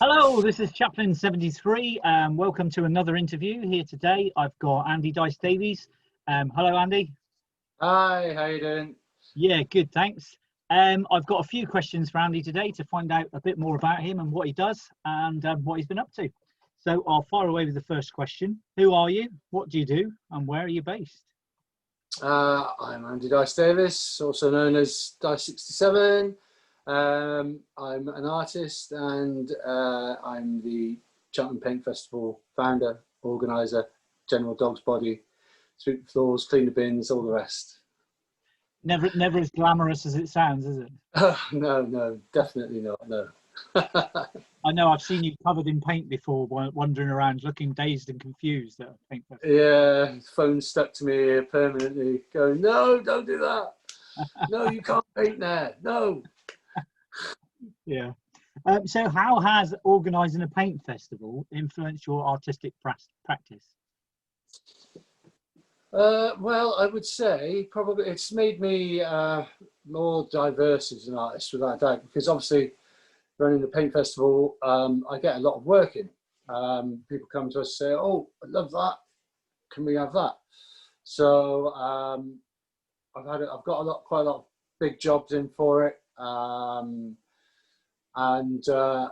Hello, this is Chaplin73. Welcome to another interview here today. I've got Andy Dice Davies. Hello, Andy. Hi, how you doing? Yeah, good, thanks. I've got a few questions for Andy today to find out a bit more about him and what he does and what he's been up to. So I'll fire away with the first question. Who are you? What do you do? And where are you based? I'm Andy Dice Davies, also known as Dice67. I'm an artist and I'm the Cheltenham Paint Festival founder, organiser, general dog's body, sweep the floors, clean the bins, all the rest. Never as glamorous as it sounds, is it? No, definitely not, no. I know I've seen you covered in paint before, wandering around looking dazed and confused at a paint festival. Yeah, phone stuck to me permanently, going, no, don't do that. No, you can't paint there, no. Yeah. So how has organising a paint festival influenced your artistic practice? Well, I would say probably it's made me more diverse as an artist, without a doubt, because obviously running the paint festival, I get a lot of work in. People come to us and say, oh, I love that. Can we have that? So I've got quite a lot of big jobs in for it. And I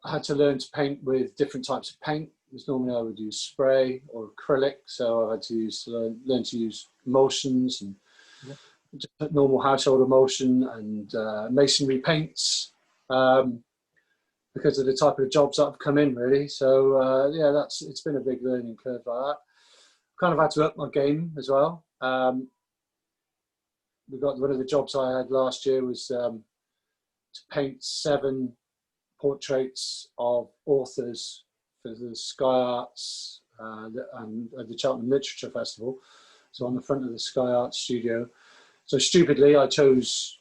had to learn to paint with different types of paint. Because normally I would use spray or acrylic, so I had to learn to use emulsions and just normal household emulsion and masonry paints because of the type of jobs that have come in, really. So yeah, it's been a big learning curve like that. Kind of had to up my game as well. We got one of the jobs I had last year was to paint 7 portraits of authors for the Sky Arts and the Cheltenham Literature Festival. So on the front of the Sky Arts studio. So stupidly, I chose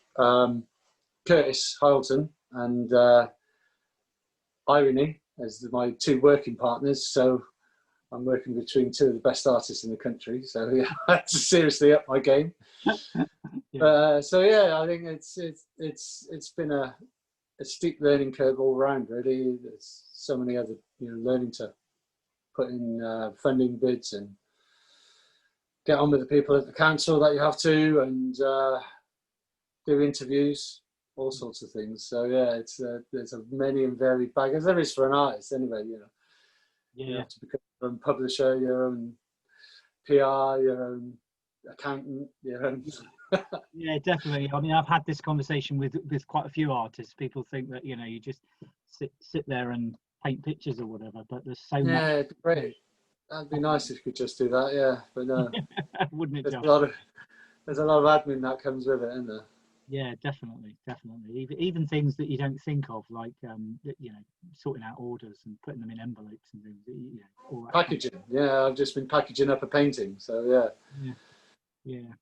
Curtis Hylton and Irony as my 2 working partners. So I'm working between 2 of the best artists in the country. So yeah, I had to seriously up my game. Yeah. So yeah, I think it's been a steep learning curve all around, really. There's so many other, learning to put in funding bids and get on with the people at the council that you have to, and do interviews, all sorts of things. So yeah, there's a many and varied bag, as there is for an artist anyway. Yeah. You have to become your own publisher, your own PR, your own accountant, your own. Yeah, definitely. I mean, I've had this conversation with quite a few artists. People think that you just sit there and paint pictures or whatever, but there's so much. Yeah, it'd be great. That'd be nice if you could just do that. Yeah, but no. Wouldn't it? There's a lot of admin that comes with it, isn't there? Yeah, definitely. Even things that you don't think of, like sorting out orders and putting them in envelopes and things. All that packaging. Kind of. Yeah, I've just been packaging up a painting. So yeah. Yeah.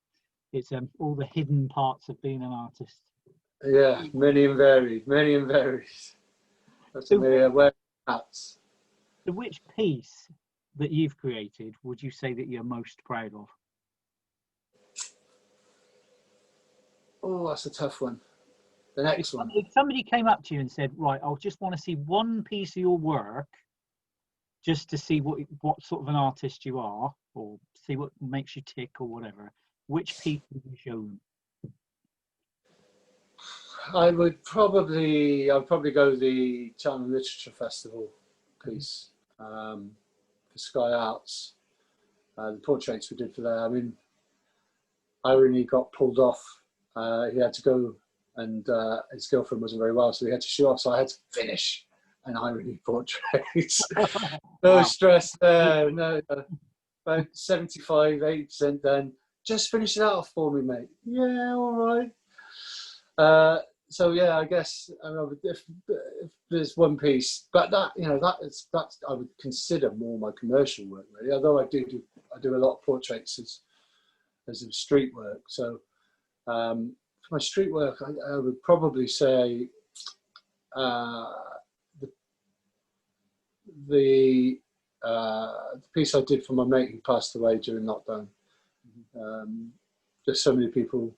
It's all the hidden parts of being an artist. Yeah, many and varied. That's wearing hats. So which piece that you've created would you say that you're most proud of? Oh, that's a tough one. The next one. If somebody came up to you and said, right, I just want to see one piece of your work just to see what sort of an artist you are, or see what makes you tick or whatever, which piece would you show them? I'd probably go the Cheltenham Literature Festival piece for Sky Arts. The portraits we did for there. I mean, Irony got pulled off. He had to go, and his girlfriend wasn't very well, so he had to shoot off. So I had to finish an Irony portrait. No stress there. No, about 75-80% done. Just finish it out for me, mate. Yeah, all right. So yeah, I guess if there's one piece, but that's I would consider more my commercial work, really. Although I do a lot of portraits as street work. So for my street work, I would probably say the piece I did for my mate who passed away during lockdown. Just so many people.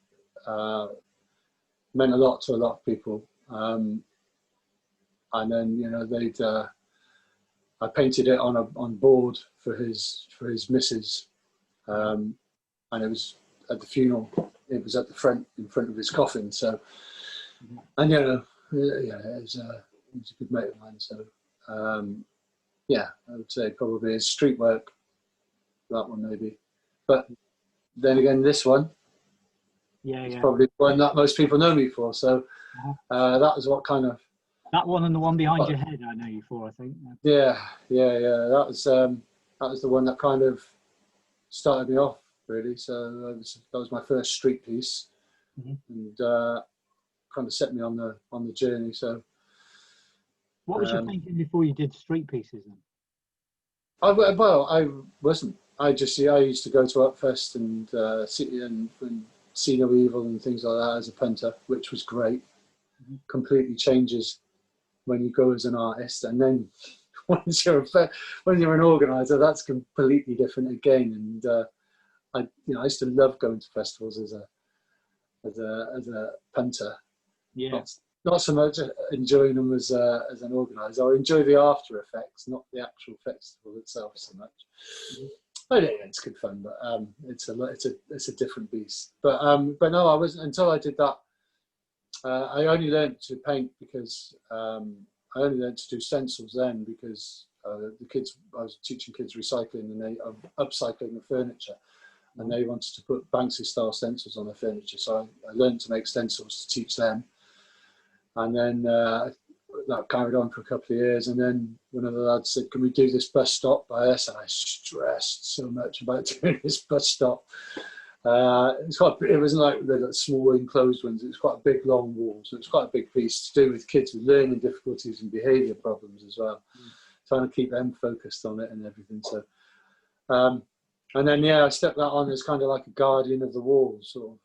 Meant a lot to a lot of people. and then they'd I painted it on board for his missus, and it was at the funeral. It was at the front, in front of his coffin. So, and it was a good mate of mine. So, yeah, I would say probably his street work, that one maybe. But then again, this one is probably one that most people know me for. So that was what kind of. That one and the one behind your head, I know you for, I think. Yeah. That was the one that kind of started me off, really. So that was my first street piece, and kind of set me on the journey. So, what was your thinking before you did street pieces then? I wasn't. I used to go to Upfest and see no evil and things like that as a punter, which was great. Completely changes when you go as an artist, and then when you're an organizer, that's completely different again. And I used to love going to festivals as a punter. Yeah. Not so much enjoying them as an organizer. I enjoy the after effects, not the actual festival itself so much. But yeah, it's good fun, but it's a different beast. But no, I wasn't until I did that. I only learned to paint because I only learned to do stencils then because the kids, I was teaching kids recycling and upcycling the furniture, and they wanted to put Banksy style stencils on their furniture. So I learned to make stencils to teach them, and then that carried on for a couple of years. And then one of the lads said, "Can we do this bus stop by us?" And I stressed so much about doing this bus stop. It wasn't like the small enclosed ones. It was quite a big long wall, so it's quite a big piece to do with kids with learning difficulties and behaviour problems as well. Trying to keep them focused on it and everything. So, and then I stepped that on as kind of like a guardian of the wall. Sort of.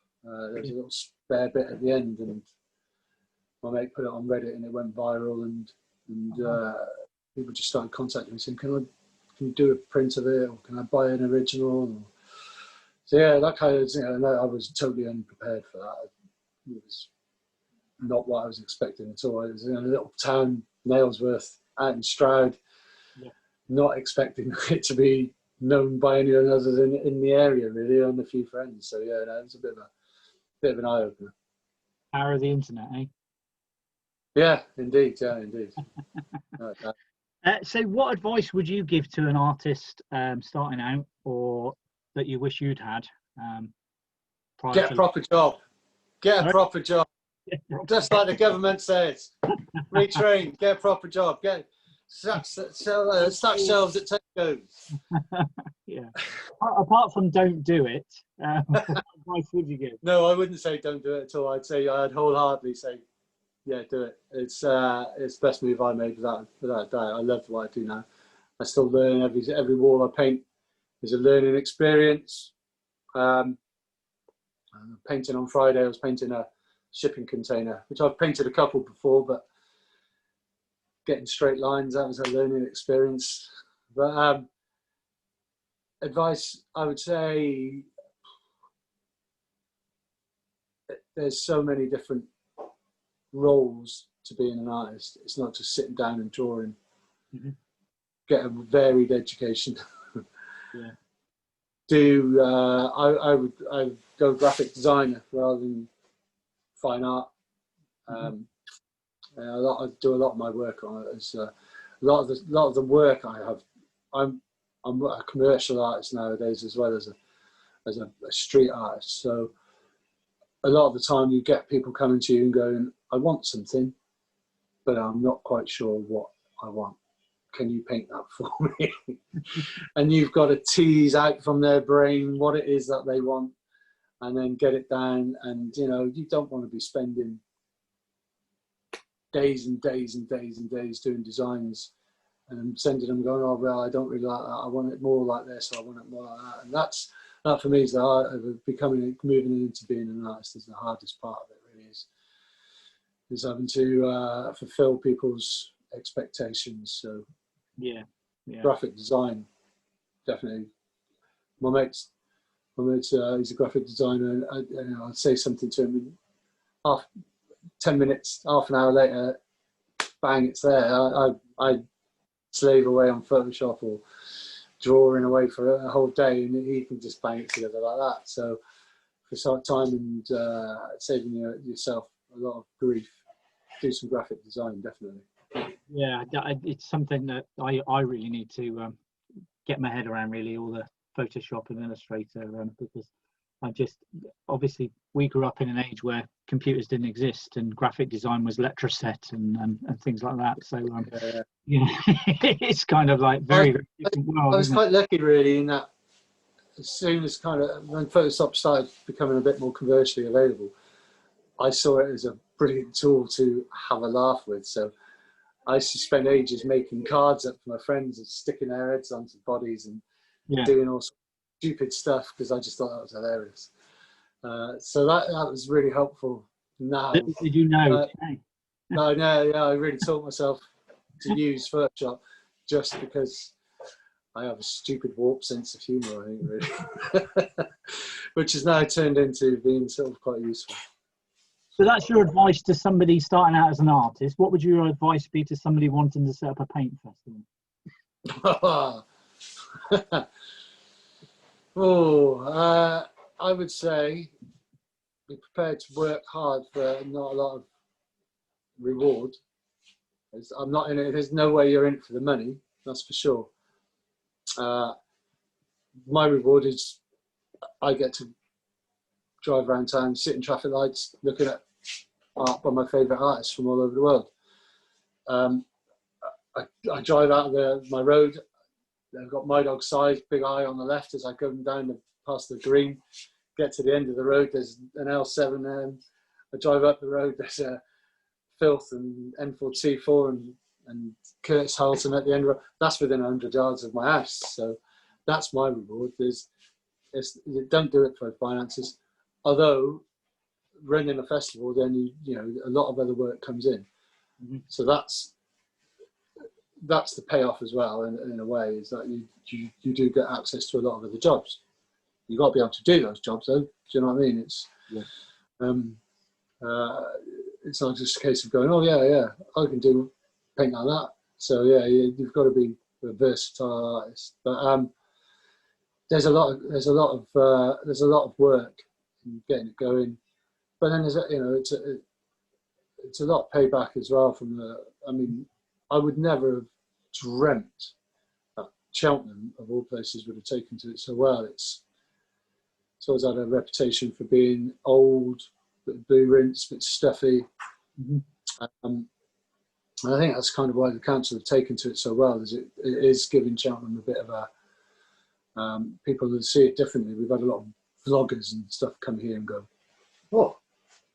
There's a little spare bit at the end, and my mate put it on Reddit, and it went viral, and people just started contacting me saying, "Can you do a print of it, or can I buy an original?" So yeah, that kind of, I was totally unprepared for that. It was not what I was expecting at all. I was in a little town, Nailsworth, out in Stroud, not expecting it to be known by anyone other than in the area, really, and a few friends. So yeah, no, it was a bit of an eye opener. Power of the internet, eh? Yeah, indeed. So, what advice would you give to an artist starting out, or that you wish you'd had? Get a proper job. Get a proper job. Just like the government says. Retrain. Get a proper job. Stack shelves at Tesco's. Yeah. Apart from don't do it, what advice would you give? No, I wouldn't say don't do it at all. I'd wholeheartedly say, yeah, do it. It's the best move I made without a doubt. I love what I do now. I still learn every wall I paint is a learning experience. Painting on Friday, I was painting a shipping container, which I've painted a couple before, but getting straight lines, that was a learning experience. But advice, I would say, there's so many different roles to being an artist. It's not just sitting down and drawing. Get a varied education. Yeah. I would go graphic designer rather than fine art. I do a lot of my work on it. As a lot of the work I have, I'm a commercial artist nowadays as well as a street artist. So a lot of the time you get people coming to you and going, "I want something, but I'm not quite sure what I want. Can you paint that for me?" And you've got to tease out from their brain what it is that they want, and then get it down. And you don't want to be spending days and days and days and days doing designs and sending them going, "Oh well, I don't really like that. I want it more like this, or I want it more like that." And that for me is the art of moving into being an artist is the hardest part of it. Really is having to fulfill people's expectations. So yeah. Graphic design, definitely. My mate's he's a graphic designer, and I'd say something to him, and 10 minutes, half an hour later, bang, it's there. I slave away on Photoshop or drawing away for a whole day, and he can just bang it together like that. So for some time and saving yourself a lot of grief, do some graphic design, definitely. Yeah, it's something that I really need to get my head around, really, all the Photoshop and Illustrator, because I just, obviously we grew up in an age where computers didn't exist and graphic design was letraset and things like that. So yeah, it's kind of like very different world. I was quite lucky, really, in that as soon as kind of when Photoshop started becoming a bit more commercially available, I saw it as a brilliant tool to have a laugh with. So I used to spend ages making cards up for my friends and sticking their heads onto bodies and doing all sorts of stupid stuff because I just thought that was hilarious. So that was really helpful. Now, did you know? No, I really taught myself to use Photoshop just because I have a stupid warped sense of humour, I think, really, which has now turned into being sort of quite useful. So that's your advice to somebody starting out as an artist. What would your advice be to somebody wanting to set up a paint festival? I would say be prepared to work hard for not a lot of reward. I'm not in it. There's no way you're in it for the money. That's for sure. My reward is I get to drive around town, sit in traffic lights, looking at art by my favourite artists from all over the world. I drive out of my road. I've got my dog size, big eye on the left as I go down past the green. Get to the end of the road, there's an L7 there. I drive up the road, there's a Filth and N4T4 and Curtis Harlton at the end of the road. That's within 100 yards of my house. So that's my reward. Don't do it for finances. Although running a festival, then a lot of other work comes in. Mm-hmm. So that's the payoff as well in a way, is that you do get access to a lot of other jobs. You've got to be able to do those jobs, though. Do you know what I mean? It's not just a case of going, I can do paint like that. So you've got to be a versatile artist. But there's a lot of work in getting it going. But then it's a lot of payback as well from I would never have dreamt that Cheltenham, of all places, would have taken to it so well. It's always had a reputation for being old, bit blue rinse, bit stuffy. Mm-hmm. And I think that's kind of why the council have taken to it so well, is it is giving Cheltenham a bit of a, people that see it differently. We've had a lot of vloggers and stuff come here and go, oh,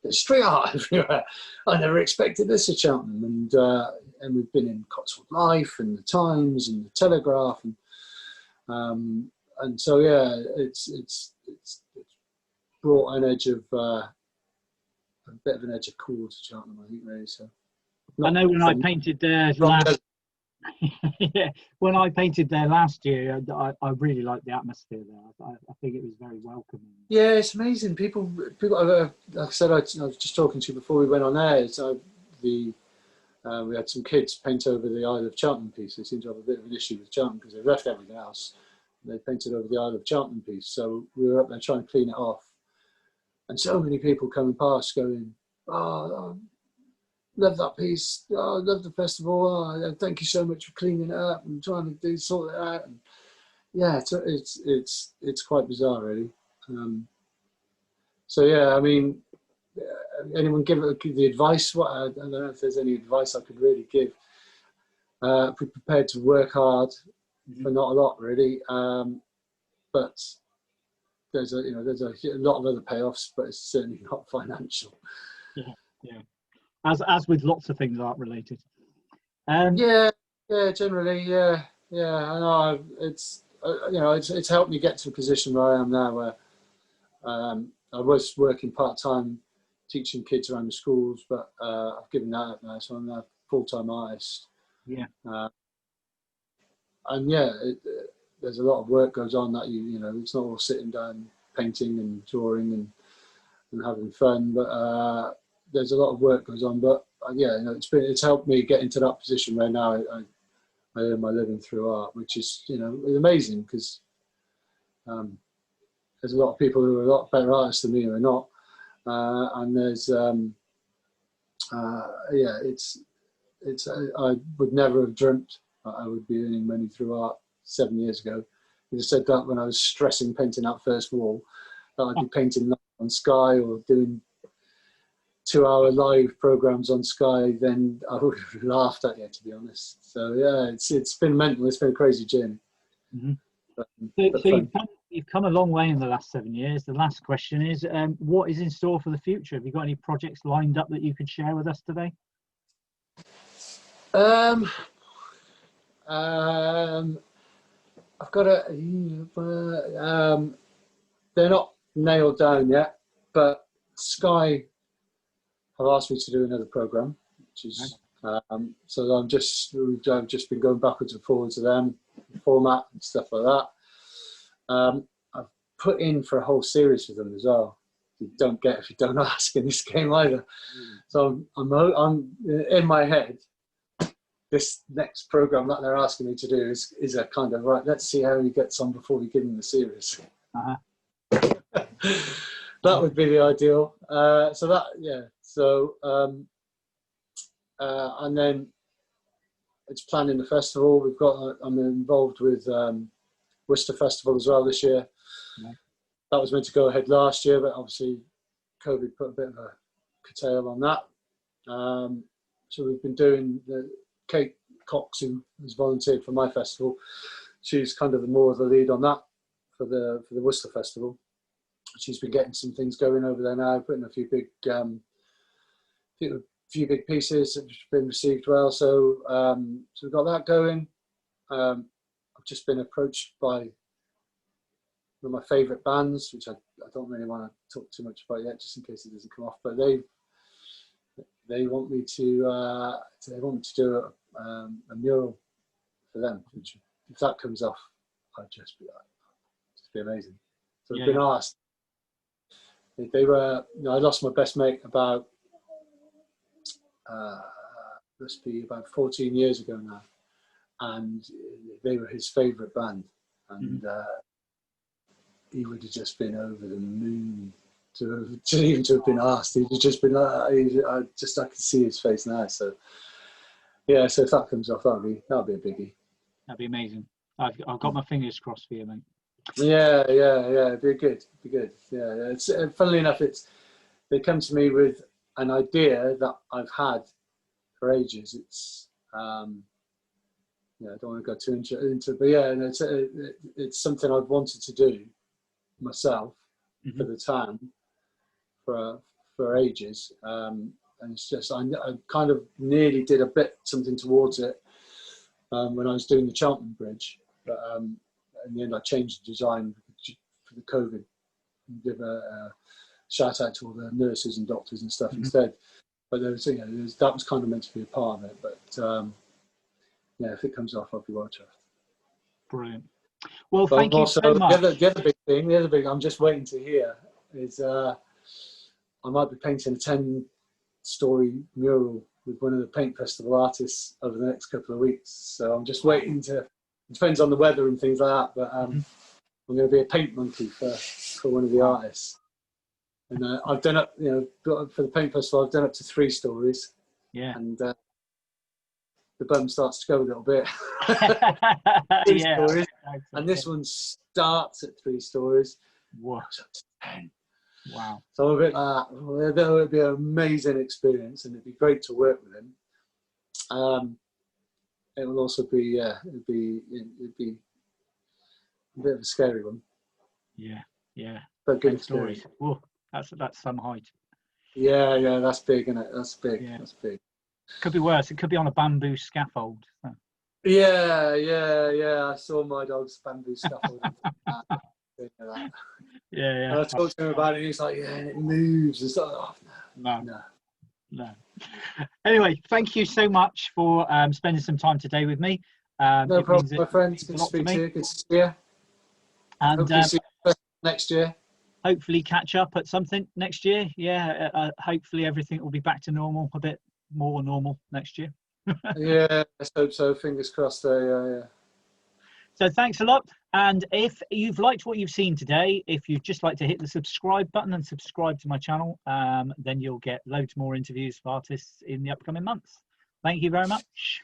there's street art everywhere. I never expected this at Cheltenham. And we've been in Cotswold Life and the Times and the Telegraph. And so, it's brought an edge of, a bit of an edge of cool to Cheltenham, I think, really. So I know when I painted there when I painted there last year, I really liked the atmosphere there. I think it was very welcoming. Yeah, it's amazing. People. Like I said, I was just talking to you before we went on air. We had some kids paint over the Isle of Cheltenham piece. They seem to have a bit of an issue with Cheltenham because they've left everything else. They painted over the Isle of Cheltenham piece. So we were up there trying to clean it off. And so many people coming past going, oh, love that piece. Oh, love the festival. Oh, thank you so much for cleaning it up and trying to sort it out. And it's quite bizarre, really. Anyone give the advice? I don't know if there's any advice I could really give. Be prepared to work hard for not a lot, really. But there's a lot of other payoffs, but it's certainly not financial. Yeah. As with lots of things art related. Generally. I know it's helped me get to a position where I am now, where I was working part-time teaching kids around the schools, but I've given that up now, so I'm now a full-time artist. There's a lot of work goes on that it's not all sitting down painting and drawing and having fun, but there's a lot of work goes on. But yeah, you know, it's helped me get into that position where now I earn my living through art, which is, you know, amazing, because there's a lot of people who are a lot better artists than me who are not, and there's yeah, I would never have dreamt that I would be earning money through art 7 years ago. You just said that when I was stressing painting that first wall, that I'd be painting on Sky or doing 2-hour live programs on Sky, then I would have laughed at you, to be honest. So yeah, it's been mental. It's been a crazy journey. Mm-hmm. But So you've come a long way in the last 7 years. The last question is, what is in store for the future? Have you got any projects lined up that you could share with us today? I've got they're not nailed down yet, but Sky have asked me to do another program, which is so I've just been going backwards and forwards to them, format and stuff like that. I've put in for a whole series with them as well. You don't get if you don't ask in this game either. So I'm in my head. This next program that they're asking me to do is a kind of, right, let's see how he gets on before we give him the series. That would be the ideal. So that, yeah. So and then it's planning the festival. We've got. I'm involved with Worcester Festival as well this year. Yeah. That was meant to go ahead last year, but obviously COVID put a bit of a curtail on that. So we've been doing Kate Cox, who has volunteered for my festival. She's kind of more of the lead on that for the Worcester Festival. She's been getting some things going over there now, putting a few big pieces that have been received well. So so we've got that going. I've just been approached by one of my favourite bands, which I don't really want to talk too much about yet, just in case it doesn't come off. But they want me to do a mural for them, which, if that comes off, I'd just be amazing. So I've been asked. They were, you know, I lost my best mate about must be about 14 years ago now, and they were his favourite band, and he would have just been over the moon to even have been asked. He'd have just been I could see his face now. So yeah, so if that comes off, that'll be a biggie. That'd be amazing. I've got my fingers crossed for you, mate. Yeah, it'd be good. Yeah, it's funnily enough, they come to me with an idea that I've had for ages. It's I don't want to go too into, but yeah, and it's something I've wanted to do myself for the town for ages, and it's just I kind of nearly did something towards it when I was doing the Cheltenham Bridge, but in the end I changed the design for the COVID and give a shout out to all the nurses and doctors and stuff instead. But there was, that was kind of meant to be a part of it. But yeah, if it comes off, I'll be well chuffed. Brilliant. Well, thank you so much. The other big, I'm just waiting to hear is I might be painting a 10-story mural with one of the paint festival artists over the next couple of weeks. So I'm just waiting to. It depends on the weather and things like that. But I'm going to be a paint monkey for one of the artists. And I've done up, for the paint festival, I've done up to 3 stories. Yeah. And the bum starts to go a little bit. 3 stories. And this one starts at 3 stories. Wow. 10. Wow. So I'm a bit like that. It would be an amazing experience, and it'd be great to work with him. It will also be, it'd be a bit of a scary one. Yeah. But good stories. Whoa. That's some height. Yeah, that's big, isn't it? That's big. Yeah. That's big. Could be worse. It could be on a bamboo scaffold. So. Yeah. I saw my dog's bamboo scaffold. Yeah. And I talked to him about it, and he's like, "Yeah, and it moves." And stuff. Oh, no. Anyway, thank you so much for spending some time today with me. No problem, my friends. Good to speak to you. Good to see you. And hopefully see you next year. Hopefully catch up at something next year. Yeah, hopefully everything will be back to normal a bit more normal next year. Yeah, let's hope so. Fingers crossed. Yeah. So thanks a lot. And if you've liked what you've seen today, if you'd just like to hit the subscribe button and subscribe to my channel, then you'll get loads more interviews of artists in the upcoming months. Thank you very much.